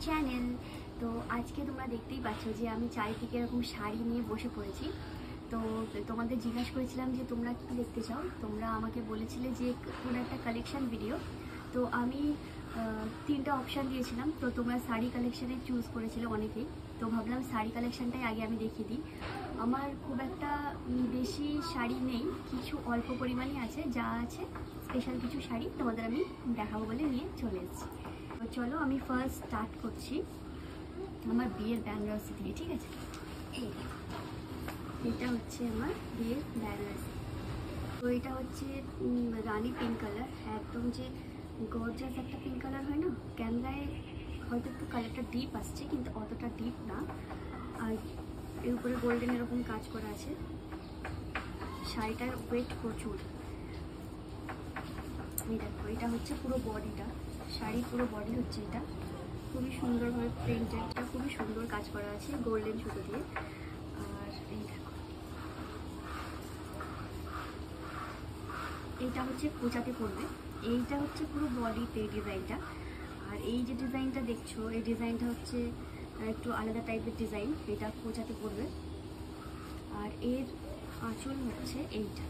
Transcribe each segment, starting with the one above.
Channel. তো আজকে তোমরা দেখতেই পাচ্ছ যে আমি চারিদিকে এরকম শাড়ি নিয়ে বসে পড়েছি। তো তোমাদের জিজ্ঞাসা করেছিলাম যে তোমরা কি দেখতে চাও, তোমরা আমাকে বলেছিলে যে কোনো একটা কালেকশন ভিডিও। তো আমি 3টা অপশান দিয়েছিলাম, তো তোমরা শাড়ি কালেকশানে চুজ করেছিলে অনেকেই। তো ভাবলাম শাড়ি কালেকশানটাই আগে আমি দেখিয়ে দিই। আমার খুব একটা বেশি শাড়ি নেই, কিছু অল্প পরিমাণই আছে, যা আছে স্পেশাল কিছু শাড়ি তোমাদের আমি দেখাবো বলে নিয়ে চলে এসেছি। তো চলো আমি ফার্স্ট স্টার্ট করছি আমার বিয়ের বেনারসি দিয়ে, ঠিক আছে? এটা হচ্ছে আমার বিয়ের বেনারসি। তো এটা হচ্ছে রানি পিঙ্ক কালার, একদম যে গর্জাস একটা পিঙ্ক কালার হয় না, ক্যামেরায় হয়তো একটু কালারটা ডিপ আসছে কিন্তু অতটা ডিপ না। আর এর উপরে গোল্ডেন এরকম কাজ করা আছে। শাড়িটার ওয়েট প্রচুর। এই দেখো, এটা হচ্ছে পুরো বডিটা, শাড়ি পুরো বডি হচ্ছে এটা, খুবই সুন্দরভাবে প্রিন্টেডটা, খুবই সুন্দর কাজ করা আছে গোল্ডেন সুতো দিয়ে। আর এই দেখো, এইটা হচ্ছে কোঁচাতে পড়বে। এইটা হচ্ছে পুরো বডিতে ডিজাইনটা। আর এই যে ডিজাইনটা দেখছো, এই ডিজাইনটা হচ্ছে একটু আলাদা টাইপের ডিজাইন, এটা কোঁচাতে পড়বে। আর এর আঁচল হচ্ছে এইটা,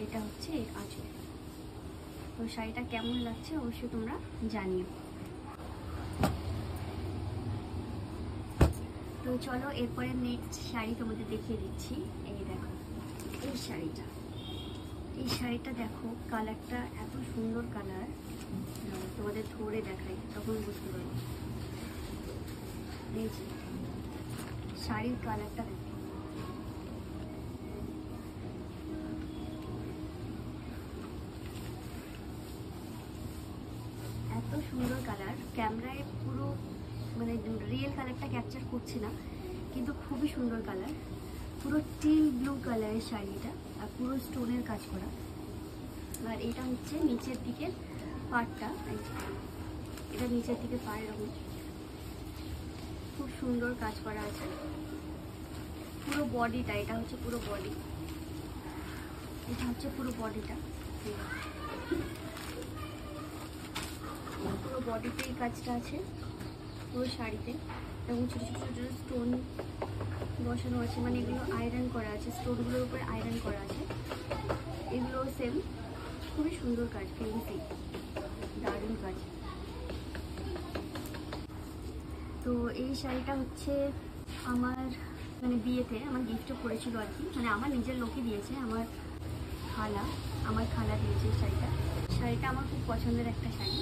এটা হচ্ছে এর আঁচল। তো শাড়িটা কেমন লাগছে অবশ্যই তোমরা জানিও। তো চলো এরপরে নেক্সট শাড়ি তোমাদের দেখিয়ে দিচ্ছি। এই দেখো এই শাড়িটা, এই শাড়িটা দেখো, কালারটা এত সুন্দর কালার, তোমাদের ধরে দেখাই তখন বুঝতে পারবে। এই যে শাড়ির কালারটা দেখো, এত সুন্দর কালার। ক্যামেরায় পুরো মানে রিয়েল কালারটা ক্যাপচার করছে না, কিন্তু খুবই সুন্দর কালার। পুরো টিল ব্লু কালারের শাড়িটা, আর পুরো স্টোনের কাজ করা। আর এটা হচ্ছে নিচের দিকের পাড়টা, এটা নিচের দিকে পাড় এরকম খুব সুন্দর কাজ করা আছে। পুরো বডিটা, এটা হচ্ছে পুরো বডি, এটা হচ্ছে পুরো বডিটা, পুরো বডিতে এই কাজটা আছে পুরো শাড়িতে। এবং ছোটো ছোটো ছোটো স্টোন বসানো আছে, মানে এগুলো আয়রন করা আছে, স্টোনগুলোর উপরে আয়রন করা আছে। এগুলো সেম, খুবই সুন্দর কাজ, ফেন্সি দারুণ কাজ। তো এই শাড়িটা হচ্ছে আমার মানে বিয়েতে আমার গিফটও করেছিল আর কি, মানে আমার নিজের লোকই দিয়েছে, আমার খালা দিয়েছে এই শাড়িটা। শাড়িটা আমার খুব পছন্দের একটা শাড়ি।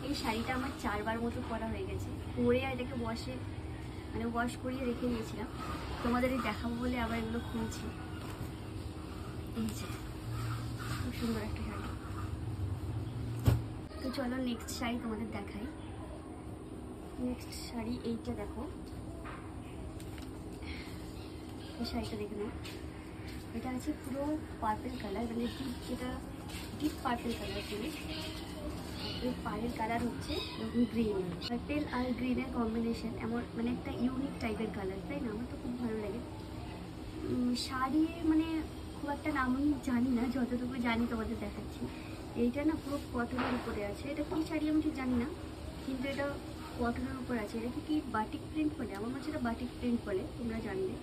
এই শাড়িটা আমার 4বার মতো পরা হয়ে গেছে, পরে আর এটাকে ওয়াশ করিয়ে রেখে দিয়েছিলাম, তোমাদের এই দেখাবো বলে আবার এগুলো খুলছি। এই যে খুব সুন্দর একটা শাড়ি। তো চলো নেক্সট শাড়ি তোমাদের দেখাই। নেক্সট শাড়ি এইটা দেখো, এই শাড়িটা দেখে নাও। এটা আছে পুরো পার্পল কালার, মানে যেটা ডিপ পার্পল কালার পুরো। এর পাড়ের কালার হচ্ছে এরকম গ্রিন, পার্পল আর গ্রিনের কম্বিনেশন, এমন মানে একটা ইউনিক টাইপের কালার, তাই না? আমার তো খুব ভালো লাগে। শাড়ি মানে খুব একটা নাম আমি জানি না, যতটুকু জানি তোমাদের দেখাচ্ছি। এইটা না পুরো কটনের উপরে আছে, এটা কি শাড়ি আমি ঠিক জানি না, কিন্তু এটা কটনের উপর আছে। এটা কি বাটিক প্রিন্ট বলে? আমার মনে হচ্ছে এটা বাটিক প্রিন্ট বলে, তোমরা জানবে।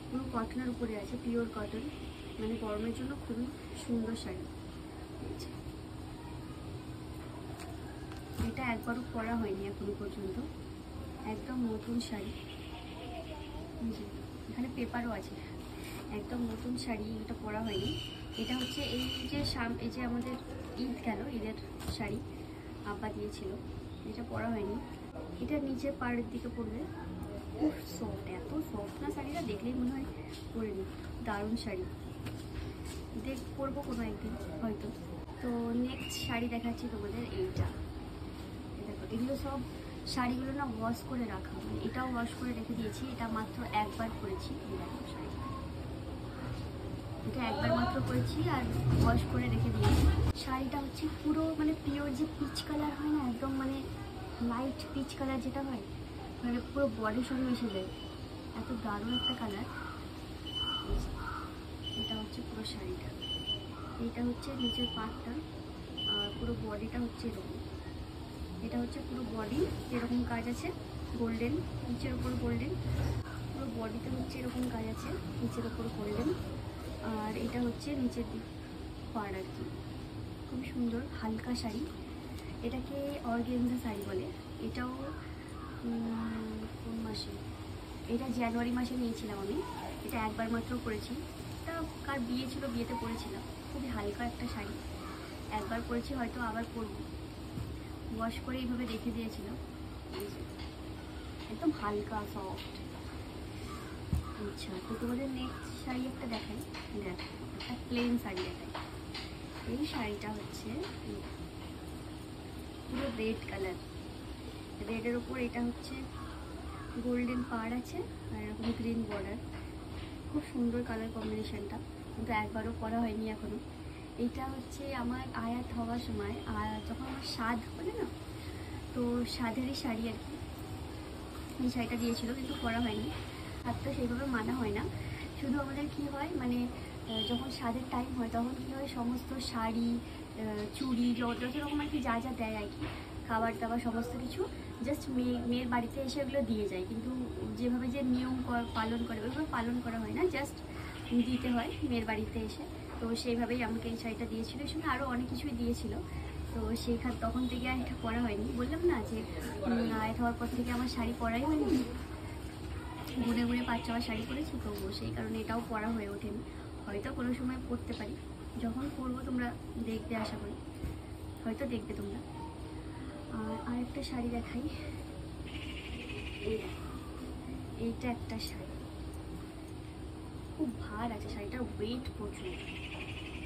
পুরো কটনের উপরে আছে, পিওর কটন, মানে গরমের জন্য খুবই সুন্দর শাড়ি। এটা একবারও পরা হয়নি এখনো পর্যন্ত, একদম নতুন শাড়ি। এখানে পেপারও আছে, একদম নতুন শাড়ি, এটা পরা হয়নি। এটা হচ্ছে এই যে আমাদের ঈদ গেল, ঈদের শাড়ি আব্বা দিয়েছিল, এটা পরা হয়নি। এটা নিচে পাড়ের দিকে পড়বে, খুব সফট, এত সফট না শাড়িটা, দেখলেই মনে হয় পরে নিই। দারুণ শাড়ি, পরবো কোনো একদিন হয়তো। তো নেক্সট শাড়ি দেখাচ্ছি তোমাদের। এইটা দেখো, এগুলো সব শাড়িগুলো না ওয়াশ করে রাখা, মানে এটাও ওয়াশ করে রেখে দিয়েছি, এটা মাত্র একবার পরেছি। দেখো শাড়িটা এটা একবার মাত্র পরেছি আর ওয়াশ করে রেখে দিয়েছি। শাড়িটা হচ্ছে পুরো মানে পিওর যে পিচ কালার হয় না, একদম মানে লাইট পিচ কালার যেটা হয়, মানে পুরো বডির সঙ্গে মিশে যায়, এত দারুণ একটা কালার। এটা হচ্ছে পুরো শাড়িটা, এইটা হচ্ছে নিচের পার্টটা, আর পুরো বডিটা হচ্ছে এরকম। এটা হচ্ছে পুরো বডি, এরকম কাজ আছে গোল্ডেন, নিচের ওপর গোল্ডেন, পুরো বডিতে হচ্ছে এরকম কাজ আছে, নিচের ওপর গোল্ডেন। আর এটা হচ্ছে নিচের দিক পাড় আর কি, খুব সুন্দর হালকা শাড়ি। এটাকে অর্গানজা শাড়ি বলে। এটাও কোন মাসে, এটা জানুয়ারি মাসে নিয়েছিলাম আমি। এটা একবার মাত্র পরেছি, এটা কার বিয়ে ছিল, বিয়েতে পরেছিলাম। খুবই হালকা একটা শাড়ি, একবার পরেছি, হয়তো আবার পরবো। ওয়াশ করে এইভাবে রেখে দিয়েছিলাম, একদম হালকা সফট। আচ্ছা, তো তোমাদের নেক্সট শাড়ি একটা দেখাই। দেখ, একটা প্লেন শাড়ি দেখাই। এই শাড়িটা হচ্ছে পুরো রেড কালার, রেডের ওপর এটা হচ্ছে গোল্ডেন পাড় আছে আর এরকম গ্রিন বর্ডার। খুব সুন্দর কালার কম্বিনেশনটা, কিন্তু একবারও পরা হয়নি এখনো। এইটা হচ্ছে আমার আয়াত হওয়ার সময়, আর যখন আমার স্বাদ বলে না, তো স্বাদেরই শাড়ি আর কি, এই শাড়িটা দিয়েছিল, কিন্তু পরা হয়নি। আর তো সেইভাবে মানা হয় না, শুধু আমাদের কি হয় মানে যখন স্বাদের টাইম হয় তখন কী হয়, সমস্ত শাড়ি, চুড়ি, যত রকম আর কি যা যা দেয় আর কি, খাবার দাবার সমস্ত কিছু জাস্ট মেয়ের বাড়িতে এসে ওগুলো দিয়ে যায়। কিন্তু যেভাবে যে নিয়ম পালন করে ওইভাবে পালন করা হয় না, জাস্ট দিতে হয় মেয়ের বাড়িতে এসে। তো সেইভাবেই আমাকে এই শাড়িটা দিয়েছিল, এর সঙ্গে আরও অনেক কিছুই দিয়েছিল। তো তখন থেকে আর এটা পরা হয়নি। বললাম না যে আয়াত হওয়ার পর থেকে আমার শাড়ি পরাই হয়নি, ঘুরে ঘুরে 5-6 শাড়ি পরেছি, তো সেই কারণে এটাও পরা হয়ে ওঠেনি। হয়তো কোনো সময় পরতে পারি, যখন পরবো তোমরা দেখবে, আশা করি হয়তো দেখবে তোমরা। আর আরেকটা শাড়ি দেখাই, এইটা একটা শাড়ি, খুব ভার আছে শাড়িটার, ওয়েট প্রচুর।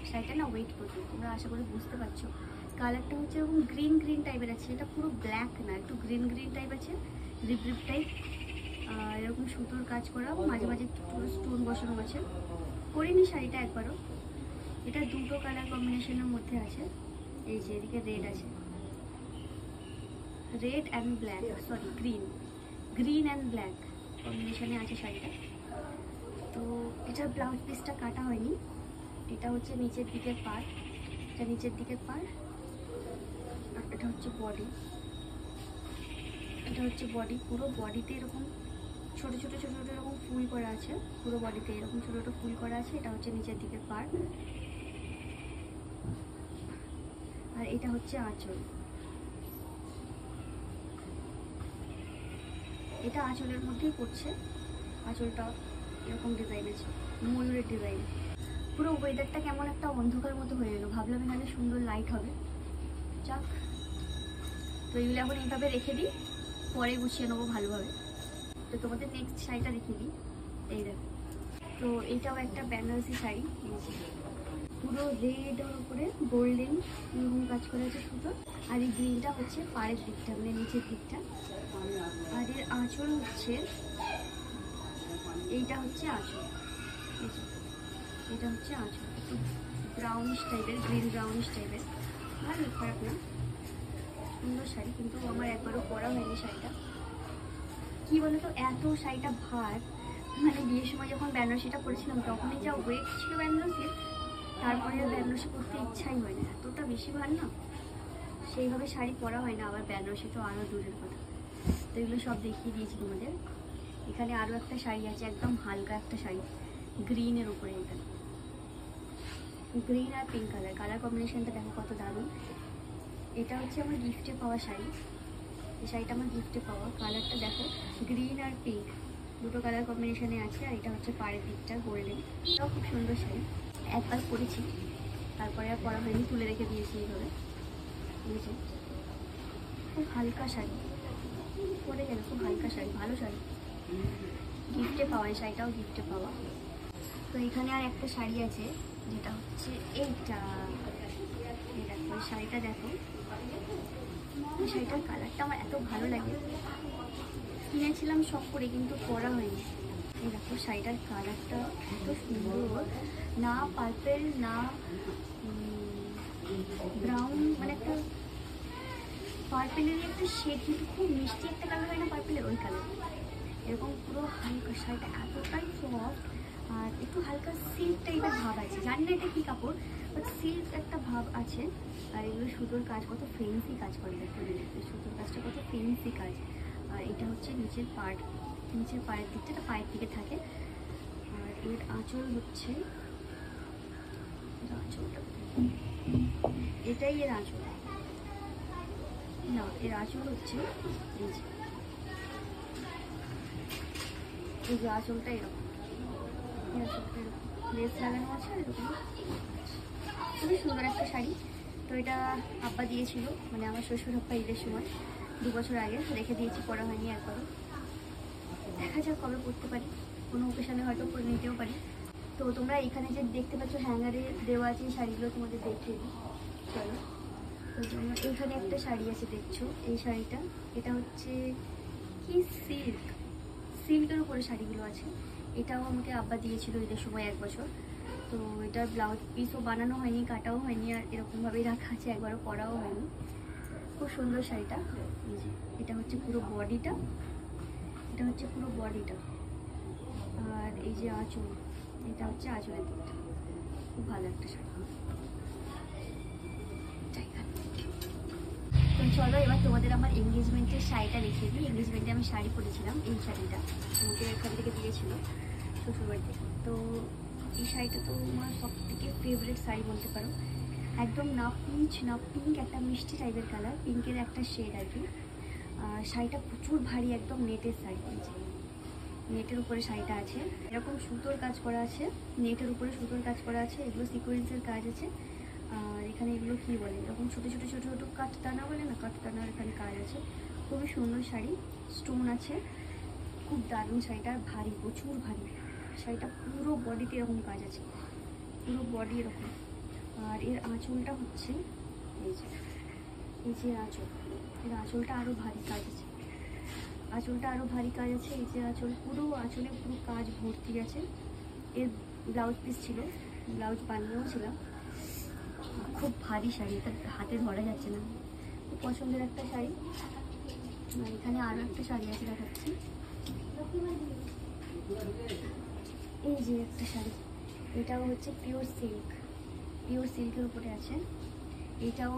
শাড়িটা না ওয়েট প্রচুর, তোমরা আশা করি বুঝতে পারছো। কালারটা হচ্ছে এরকম গ্রিন গ্রিন টাইপের আছে, এটা পুরো ব্ল্যাক না, একটু গ্রিন গ্রিন টাইপ আছে, রিপ রিপ টাইপ। আর এরকম সুতোর কাজ করা, মাঝে মাঝে পুরো স্টোন বসানো আছে। পরিনি শাড়িটা একবারও। এটা দুটো কালার কম্বিনেশনের মধ্যে আছে, এই যে এদিকে রেড আছে, red and black, sorry green and black কম্বিনেশনে আছে শাড়িটা। তো এটার ব্লাউজ পিসটা কাটা হয়নি। এটা হচ্ছে নিচের দিকের পাড়, এটা নিচের দিকের পাড়, আর এটা হচ্ছে বডি। এটা হচ্ছে বডি, পুরো বডিতে এরকম ছোট ছোট ছোট ছোট এরকম ফুল করা আছে, পুরো বডিতে এরকম ছোট ছোট ফুল করা আছে। এটা হচ্ছে নিচের দিকের পার্ট, আর এটা হচ্ছে আঁচল। এটা আঁচলের মধ্যেই পড়ছে, আঁচলটা এরকম ডিজাইন আছে, ময়ূরের ডিজাইন। পুরো ওয়েদারটা কেমন একটা অন্ধকার মতো হয়ে এলো, ভাবলাম এখানে সুন্দর লাইট হবে। যাক, তো এগুলো এখন এইভাবে রেখে দিই, পরে গুছিয়ে নেবো ভালোভাবে। তো তোমাদের নেক্সট শাড়িটা দেখিয়ে দিই, এই দেখো। তো এইটাও একটা বেনারসি শাড়ি, পুরো রেডের উপরে গোল্ডেন এরকম কাজ করা আছে সুতো, আর এই গ্রিনটা হচ্ছে পাড়ের দিকটা, মানে নিচের দিকটা। আর এর আঁচল হচ্ছে, এইটা হচ্ছে আঁচল, এটা হচ্ছে আঁচল, একটু ব্রাউনিশ টাইপের, গ্রিন ব্রাউনিশ টাইপের। ভালো, খারাপ না, সুন্দর শাড়ি, কিন্তু আমার একবারও পরা হয়নি শাড়িটা। কি বলতো, এত শাড়িটা ভার, মানে বিয়ের সময় যখন বেনারসিটা পরেছিলাম তখনই যা ওয়েট ছিল বেনারসির, তারপরে আর বেনারসি পরতে ইচ্ছাই হয় না, এতটা বেশি ভার না। সেইভাবে শাড়ি পরা হয় না, আবার বেনারসি তো আরও দূরের কথা। তো এগুলো সব দেখিয়ে দিয়েছি তোমাদের। এখানে আরও একটা শাড়ি আছে, একদম হালকা একটা শাড়ি, গ্রিনের উপরে। এটা গ্রিন আর পিঙ্ক কালার, কালার কম্বিনেশনটা দেখো কত দারুণ। এটা হচ্ছে আমার গিফটে পাওয়া শাড়ি, এই শাড়িটা আমার গিফটে পাওয়া। কালারটা দেখো, গ্রিন আর পিঙ্ক দুটো কালার কম্বিনেশনে আছে, আর এটা হচ্ছে পাড়ের দিকটা গোল্ডেন। এটাও খুব সুন্দর শাড়ি, একবার পরেছি, তারপরে আর পরা হয়নি, তুলে রেখে দিয়েছি এইভাবে। বুঝেছি, খুব হালকা শাড়ি, পরে গেলে খুব হালকা শাড়ি, ভালো শাড়ি, গিফটে পাওয়া। এই শাড়িটাও গিফটে পাওয়া। তো এখানে আর একটা শাড়ি আছে, যেটা হচ্ছে এইটা। এই দেখো, এই শাড়িটা দেখো, এই শাড়িটার কালারটা আমার এত ভালো লাগে, কিনেছিলাম শখ করে, কিন্তু পরা হয়নি। এই দেখো শাড়িটার কালারটা এত সুন্দর, না পার্পেল না ব্রাউন, মানে একটা পার্পেলেরই একটা শেড, কিন্তু খুব মিষ্টি একটা কালার হয় না পার্পেলের, ওই কালার। এরকম পুরো হালকা শাড়িটা এতটাই সফট, আর একটু হালকা সিল্ক টাইপের ভাব আছে, জানি না এটা কী কাপড়, বাট সিল্ক একটা ভাব আছে। আর এগুলো সুতোর কাজ কত ফেন্সি কাজ করে, দেখো সুতোর কাজটা কত ফেন্সি কাজ। আর এটা হচ্ছে নিচের পায়ের দিকটা, এটা পায়ের দিকে থাকে। আর এর আঁচল হচ্ছে, আঁচলটা এটাই এর আঁচল না, এর আঁচল হচ্ছে এই যে আঁচলটা এরকম, লেস লাগানো আছে এরকম। খুবই সুন্দর একটা শাড়ি। তো এটা আব্বা দিয়েছিল, মানে আমার শ্বশুর আব্বা ঈদের সময় 2 বছর আগে রেখে দিয়েছি, পরা হয়নি একবারও। দেখা যাক কবে পরতে পারি, কোনো ওকেশনে হয়তো পরে নিতেও পারি। তো তোমরা এখানে যে দেখতে পাচ্ছ হ্যাঙ্গারে দেওয়া আছে এই শাড়িগুলো তোমাদের দেখিয়ে দিই, চলো। তো তোমরা এইখানে একটা শাড়ি আছে দেখছো, এই শাড়িটা, এটা হচ্ছে কি সিল্কের উপরে শাড়িগুলো আছে। এটাও আমাকে আব্বা দিয়েছিল ঈদের সময় 1 বছর। তো এটার ব্লাউজ পিসও বানানো হয়নি, কাটাও হয়নি, আর এরকমভাবেই রাখা আছে, একবারও পরাও হয়নি। খুব সুন্দর শাড়িটা। এটা হচ্ছে পুরো বডিটা, আর এই যে আঁচল, এটা হচ্ছে আঁচলের দিকটা। খুব ভালো একটা শাড়ি। তো চলো এবার তোমাদের আমার এঙ্গেজমেন্টের শাড়িটা দেখিয়ে দিই। এঙ্গেজমেন্টে আমি শাড়ি পরেছিলাম, এই শাড়িটা আমাকে এখান থেকে দিয়েছিল শ্বশুরবাড়ি থেকে। তো এই শাড়িটা তো আমার সব থেকে ফেভারিট শাড়ি বলতে পারো। একদম না পিঙ্ক একটা মিষ্টি টাইপের কালার, পিঙ্কের একটা শেড আর কি। শাড়িটা প্রচুর ভারী, একদম নেটের শাড়ি, নেটের উপরে শাড়িটা আছে, এরকম সুতোর কাজ করা আছে, নেটের উপরে সুতোর কাজ করা আছে, এগুলো সিকোয়েন্সের কাজ আছে। আর এখানে এগুলো কী বলে, এরকম ছোটো ছোটো কাঠটানা বলে না, কাঠটানার এখানে কাজ আছে। খুবই সুন্দর শাড়ি, স্টোন আছে, খুব দারুণ শাড়িটা। ভারী, প্রচুর ভারী শাড়িটা, পুরো বডিতে এরকম কাজ আছে, পুরো বডি এরকম। আর এর আঁচলটা হচ্ছে এই যে আঁচল, এর আঁচলটা আরও ভারী কাজ আছে, এই যে আঁচল, পুরো আঁচলে পুরো কাজ ভর্তি আছে। এর ব্লাউজ পিস ছিল, ব্লাউজ বানিয়েও ছিলাম। খুব ভারী শাড়ি, এটা হাতে ধরা যাচ্ছে না, খুব পছন্দের একটা শাড়ি। এখানে আরও একটা শাড়ি আছে, দেখাচ্ছি। এই যে একটা শাড়ি, এটাও হচ্ছে পিওর সিল্কের উপরে আছে। এটাও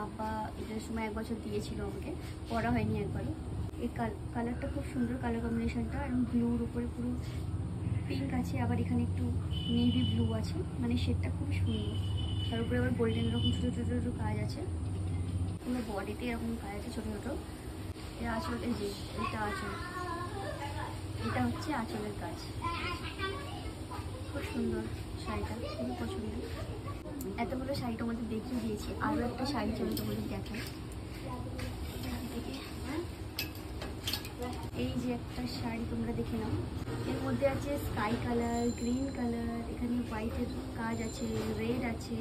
আব্বা এটার সময় 1 বছর দিয়েছিল আমাকে, পরা হয়নি একবারও। এই কালারটা খুব সুন্দর, কালার কম্বিনেশনটা, এবং ব্লুর উপরে পুরো পিঙ্ক আছে, আবার এখানে একটু নেভি ব্লু আছে, মানে শেডটা খুব সুন্দর। তার উপরে আবার গোল্ডেন এরকম ছোটো ছোটো কাজ আছে, পুরো বডিতে এরকম কাজ আছে ছোটো ছোটো। এর আঁচল, এই যে এটা আঁচল, এটা হচ্ছে আঁচলের কাজ। খুব সুন্দর শাড়িটা, খুবই পছন্দের। এতগুলো শাড়ি তোমাদের দেখিয়ে দিয়েছি, আরও একটা শাড়ি চলে তোমাদের দেখাই। এই যে একটা শাড়ি তোমরা দেখে নাও, এর মধ্যে আছে স্কাই কালার, গ্রিন কালার, এখানে হোয়াইটের কাজ আছে, রেড আছে,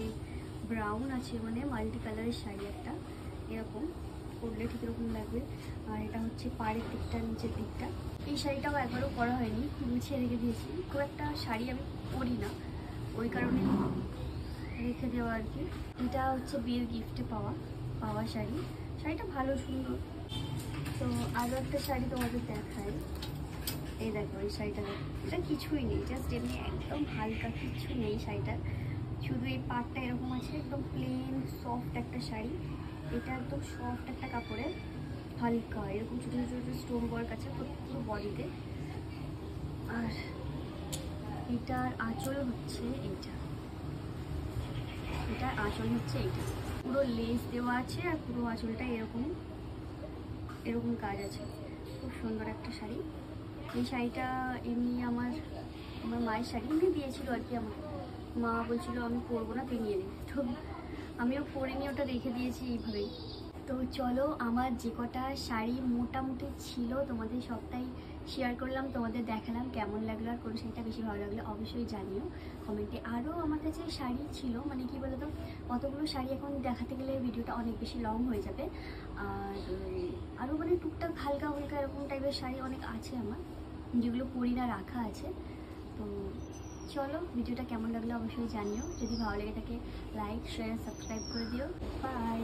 ব্রাউন আছে, মানে মাল্টি কালারের শাড়ি একটা। এরকম পরলে ঠিক এরকম লাগবে। আর এটা হচ্ছে পাড়ের দিকটা, নিচের দিকটা। এই শাড়িটাও একবারও পরা হয়নি, গুছিয়ে রেখে দিয়েছি। খুব একটা শাড়ি আমি পরি না, ওই কারণে রেখে দেওয়া আর কি। এটা হচ্ছে বিয়ের গিফটে পাওয়া শাড়িটা ভালো, সুন্দর। তো আরও একটা শাড়ি তোমাদের দেখায়, এই দেখো এই শাড়িটা, এটা কিছুই নেই, জাস্ট এমনি একদম হালকা, কিছু নেই শাড়িটার, শুধু এই পাটটা এরকম আছে, একদম প্লেন সফট একটা শাড়ি। এটা একদম সফট একটা কাপড়ের, হালকা এরকম ছোটো ছোটো স্টোন ওয়ার্ক আছে পুরো বডিতে। আর এটার আঁচল হচ্ছে এইটা, পুরো লেস দেওয়া আছে, আর পুরো আঁচলটা এরকম কাজ আছে। খুব সুন্দর একটা শাড়ি। এই শাড়িটা এমনি আমার মায়ের শাড়ি এমনি দিয়েছিল আর কি, আমার মা বলছিল আমি পরবো না, তুই নিয়ে নে। তো আমিও পরে নিয়ে ওটা রেখে দিয়েছি এইভাবেই। তো চলো, আমার যে কটা শাড়ি মোটামুটি ছিল তোমাদের সবটাই শেয়ার করলাম, তোমাদের দেখালাম। কেমন লাগলো আর কোন শাড়িটা বেশি ভালো লাগলো অবশ্যই জানিও কমেন্টে। আরও আমার কাছে শাড়ি ছিল, মানে কি বলতো, অতগুলো শাড়ি এখন দেখাতে গেলে ভিডিওটা অনেক বেশি লং হয়ে যাবে। আর আরও মানে টুকটাক হালকা এরকম টাইপের শাড়ি অনেক আছে আমার, যেগুলো পরি না, রাখা আছে। তো চলো ভিডিওটা কেমন লাগলো অবশ্যই জানিও, যদি ভালো লেগে থাকে লাইক শেয়ার সাবস্ক্রাইব করে দিও। বাই।